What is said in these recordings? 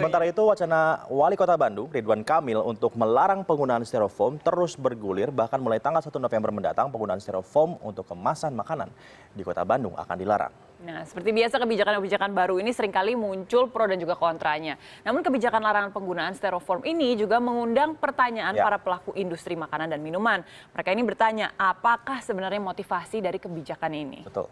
Sementara itu, wacana Wali Kota Bandung, Ridwan Kamil, untuk melarang penggunaan styrofoam terus bergulir. Bahkan mulai tanggal 1 November mendatang, penggunaan styrofoam untuk kemasan makanan di Kota Bandung akan dilarang. Nah, seperti biasa kebijakan-kebijakan baru ini seringkali muncul pro dan juga kontranya. Namun kebijakan larangan penggunaan styrofoam ini juga mengundang pertanyaan para pelaku industri makanan dan minuman. Mereka ini bertanya, apakah sebenarnya motivasi dari kebijakan ini? Betul.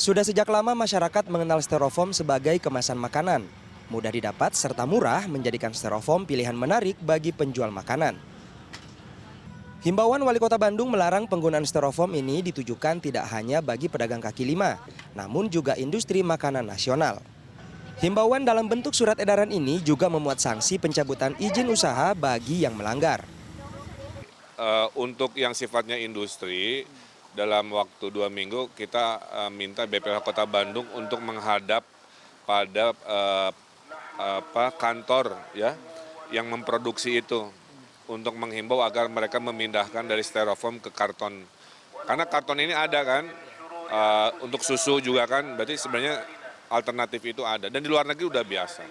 Sudah sejak lama masyarakat mengenal styrofoam sebagai kemasan makanan. Mudah didapat serta murah menjadikan styrofoam pilihan menarik bagi penjual makanan. Himbauan Wali Kota Bandung melarang penggunaan styrofoam ini ditujukan tidak hanya bagi pedagang kaki lima, namun juga industri makanan nasional. Himbauan dalam bentuk surat edaran ini juga memuat sanksi pencabutan izin usaha bagi yang melanggar. Untuk yang sifatnya industri, dalam waktu 2 minggu kita minta BPH Kota Bandung untuk menghadap pada kantor ya yang memproduksi itu untuk menghimbau agar mereka memindahkan dari styrofoam ke karton. Karena karton ini ada kan untuk susu juga kan, berarti sebenarnya alternatif itu ada dan di luar negeri udah biasa.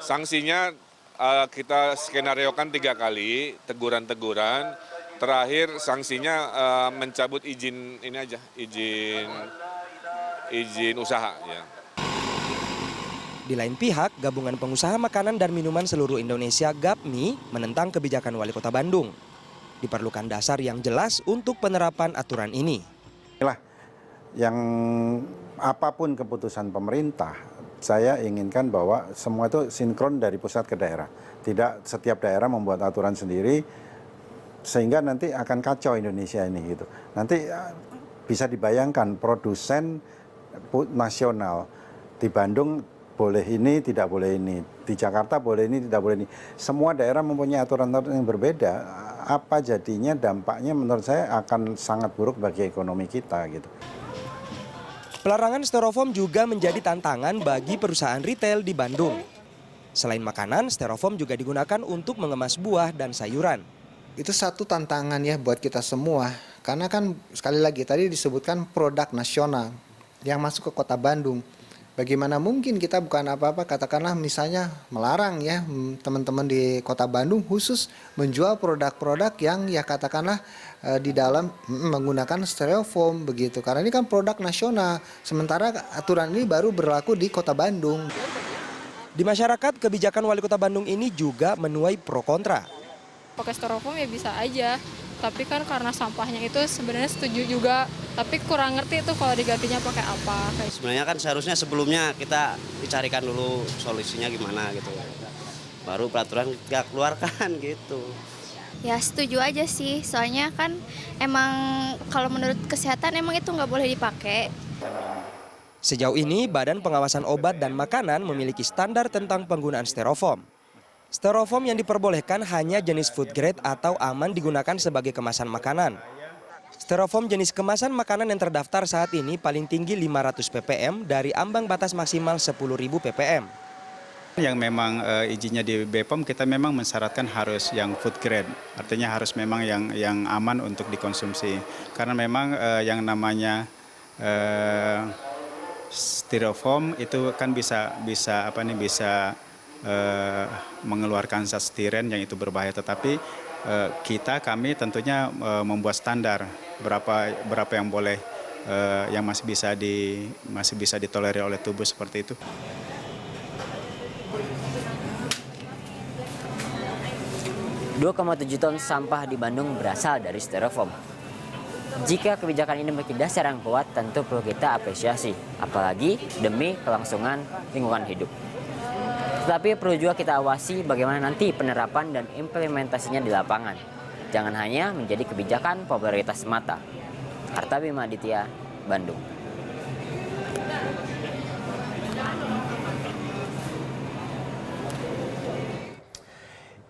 Sanksinya kita skenariokan 3 kali teguran-teguran. Terakhir sanksinya mencabut izin ini aja, izin usaha ya. Di lain pihak, Gabungan Pengusaha Makanan dan Minuman Seluruh Indonesia (GAPMI) menentang kebijakan Wali Kota Bandung. Diperlukan dasar yang jelas untuk penerapan aturan ini. Inilah yang apapun keputusan pemerintah, saya inginkan bahwa semua itu sinkron dari pusat ke daerah. Tidak setiap daerah membuat aturan sendiri, sehingga nanti akan kacau Indonesia ini gitu. Nanti bisa dibayangkan produsen nasional di Bandung boleh ini, tidak boleh ini. Di Jakarta boleh ini, tidak boleh ini. Semua daerah mempunyai aturan-aturan yang berbeda. Apa jadinya dampaknya menurut saya akan sangat buruk bagi ekonomi kita gitu. Pelarangan styrofoam juga menjadi tantangan bagi perusahaan retail di Bandung. Selain makanan, styrofoam juga digunakan untuk mengemas buah dan sayuran. Itu satu tantangan ya buat kita semua. Karena kan sekali lagi tadi disebutkan produk nasional yang masuk ke Kota Bandung. Bagaimana mungkin kita bukan apa-apa, katakanlah misalnya melarang ya teman-teman di Kota Bandung khusus menjual produk-produk yang ya katakanlah di dalam menggunakan styrofoam begitu. Karena ini kan produk nasional, sementara aturan ini baru berlaku di Kota Bandung. Di masyarakat, kebijakan Wali Kota Bandung ini juga menuai pro kontra. Pakai styrofoam ya bisa aja, tapi kan karena sampahnya itu sebenarnya setuju juga, tapi kurang ngerti itu kalau digantinya pakai apa. Sebenarnya kan seharusnya sebelumnya kita dicarikan dulu solusinya gimana gitu, baru peraturan kita keluarkan gitu. Ya setuju aja sih, soalnya kan emang kalau menurut kesehatan emang itu nggak boleh dipakai. Sejauh ini, Badan Pengawasan Obat dan Makanan memiliki standar tentang penggunaan styrofoam. Styrofoam yang diperbolehkan hanya jenis food grade atau aman digunakan sebagai kemasan makanan. Styrofoam jenis kemasan makanan yang terdaftar saat ini paling tinggi 500 ppm dari ambang batas maksimal 10.000 ppm. Yang memang izinnya di BPOM kita memang mensyaratkan harus yang food grade, artinya harus memang yang aman untuk dikonsumsi. Karena memang yang namanya styrofoam itu kan bisa mengeluarkan zat stiren yang itu berbahaya, tetapi kami tentunya membuat standar berapa yang boleh yang masih bisa ditolerir oleh tubuh seperti itu. $2,7 ton sampah di Bandung berasal dari styrofoam. Jika kebijakan ini memiliki dasar yang kuat, tentu perlu kita apresiasi, apalagi demi kelangsungan lingkungan hidup. Tetapi perlu juga kita awasi bagaimana nanti penerapan dan implementasinya di lapangan. Jangan hanya menjadi kebijakan popularitas semata. Artabima Aditya, Bandung.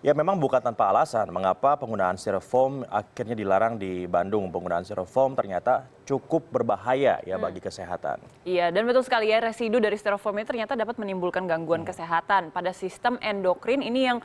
Ya memang bukan tanpa alasan mengapa penggunaan styrofoam akhirnya dilarang di Bandung. Penggunaan styrofoam ternyata cukup berbahaya ya bagi kesehatan. Iya, dan betul sekali ya, residu dari styrofoam ini ternyata dapat menimbulkan gangguan kesehatan pada sistem endokrin ini yang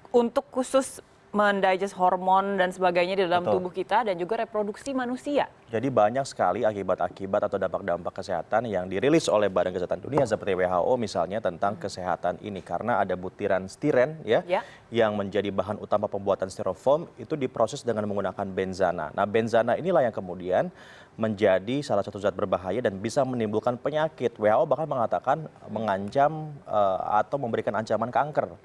untuk khusus mendigest hormon dan sebagainya di dalam Betul. tubuh kita dan juga reproduksi manusia. Jadi banyak sekali akibat-akibat atau dampak-dampak kesehatan yang dirilis oleh Badan Kesehatan Dunia seperti WHO misalnya tentang kesehatan ini. Karena ada butiran stiren ya, yang menjadi bahan utama pembuatan styrofoam itu diproses dengan menggunakan benzana. Nah benzana inilah yang kemudian menjadi salah satu zat berbahaya dan bisa menimbulkan penyakit. WHO bahkan mengatakan mengancam atau memberikan ancaman kanker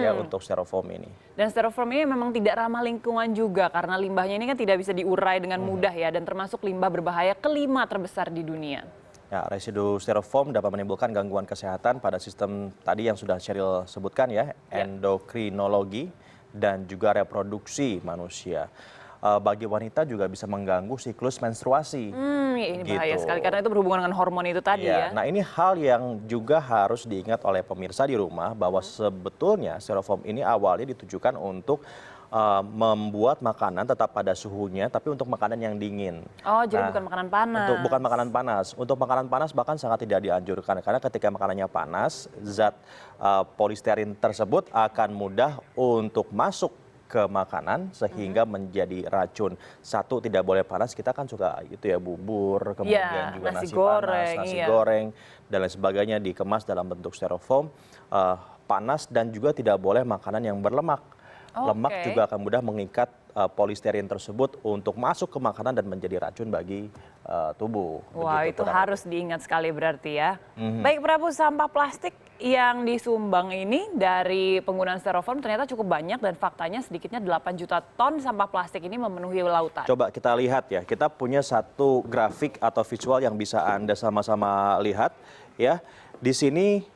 ya untuk styrofoam ini. Dan styrofoam ini memang tidak ramah lingkungan juga karena limbahnya ini kan tidak bisa diurai dengan mudah ya dan termasuk limbah berbahaya kelima terbesar di dunia. Ya, residu styrofoam dapat menimbulkan gangguan kesehatan pada sistem tadi yang sudah Sheryl sebutkan ya, endokrinologi dan juga reproduksi manusia. Bagi wanita juga bisa mengganggu siklus menstruasi. Ini bahaya sekali karena itu berhubungan dengan hormon itu tadi ya. Nah ini hal yang juga harus diingat oleh pemirsa di rumah bahwa sebetulnya styrofoam ini awalnya ditujukan untuk membuat makanan tetap pada suhunya, tapi untuk makanan yang dingin. Oh, jadi bukan makanan panas. Bukan makanan panas. Untuk makanan panas bahkan sangat tidak dianjurkan karena ketika makanannya panas, zat polisterin tersebut akan mudah untuk masuk ke makanan sehingga menjadi racun. Satu, tidak boleh panas, kita kan suka itu ya bubur, kemudian juga nasi goreng, panas, nasi goreng dan lain sebagainya dikemas dalam bentuk styrofoam panas dan juga tidak boleh makanan yang berlemak. Lemak juga akan mudah mengikat polisterin tersebut untuk masuk ke makanan dan menjadi racun bagi tubuh. Wah, itu harus diingat sekali berarti ya. Baik Prabu, sampah plastik yang disumbang ini dari penggunaan styrofoam ternyata cukup banyak dan faktanya sedikitnya 8 juta ton sampah plastik ini memenuhi lautan. Coba kita lihat ya, kita punya satu grafik atau visual yang bisa Anda sama-sama lihat ya. Di sini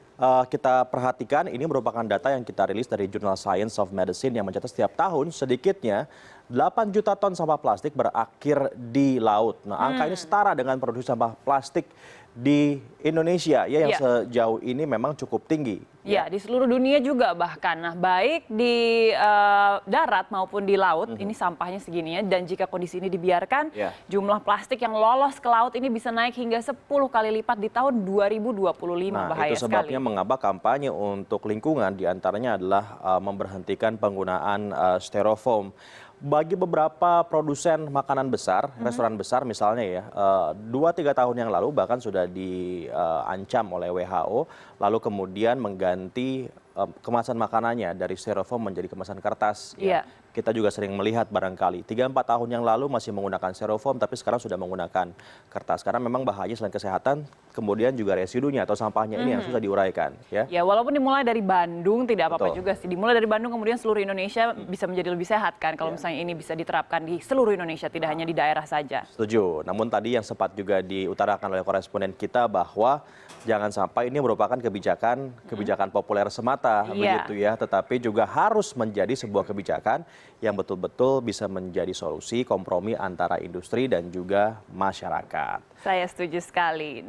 kita perhatikan ini merupakan data yang kita rilis dari Journal Science of Medicine yang mencatat setiap tahun sedikitnya 8 juta ton sampah plastik berakhir di laut. Nah, angka ini setara dengan produksi sampah plastik di Indonesia ya yang sejauh ini memang cukup tinggi. Ya, di seluruh dunia juga bahkan. Nah, baik di darat maupun di laut ini sampahnya segini ya. Dan jika kondisi ini dibiarkan, jumlah plastik yang lolos ke laut ini bisa naik hingga 10 kali lipat di tahun 2025. Nah, bahaya itu sebabnya sekali. mengapa kampanye untuk lingkungan diantaranya adalah memberhentikan penggunaan styrofoam. Bagi beberapa produsen makanan besar, restoran besar misalnya ya, 2-3 tahun yang lalu bahkan sudah diancam oleh WHO, lalu kemudian mengganti kemasan makanannya dari styrofoam menjadi kemasan kertas. Ya. Kita juga sering melihat barangkali 3-4 tahun yang lalu masih menggunakan styrofoam, tapi sekarang sudah menggunakan kertas. Karena memang bahaya selain kesehatan, kemudian juga residunya atau sampahnya ini yang susah diuraikan. Ya, walaupun dimulai dari Bandung tidak apa-apa juga sih. Dimulai dari Bandung kemudian seluruh Indonesia bisa menjadi lebih sehat kan kalau misalnya ini bisa diterapkan di seluruh Indonesia, tidak hanya di daerah saja. Setuju. Namun tadi yang sempat juga diutarakan oleh koresponden kita bahwa jangan sampai ini merupakan kebijakan populer semata begitu ya, tetapi juga harus menjadi sebuah kebijakan yang betul-betul bisa menjadi solusi kompromi antara industri dan juga masyarakat. Saya setuju sekali.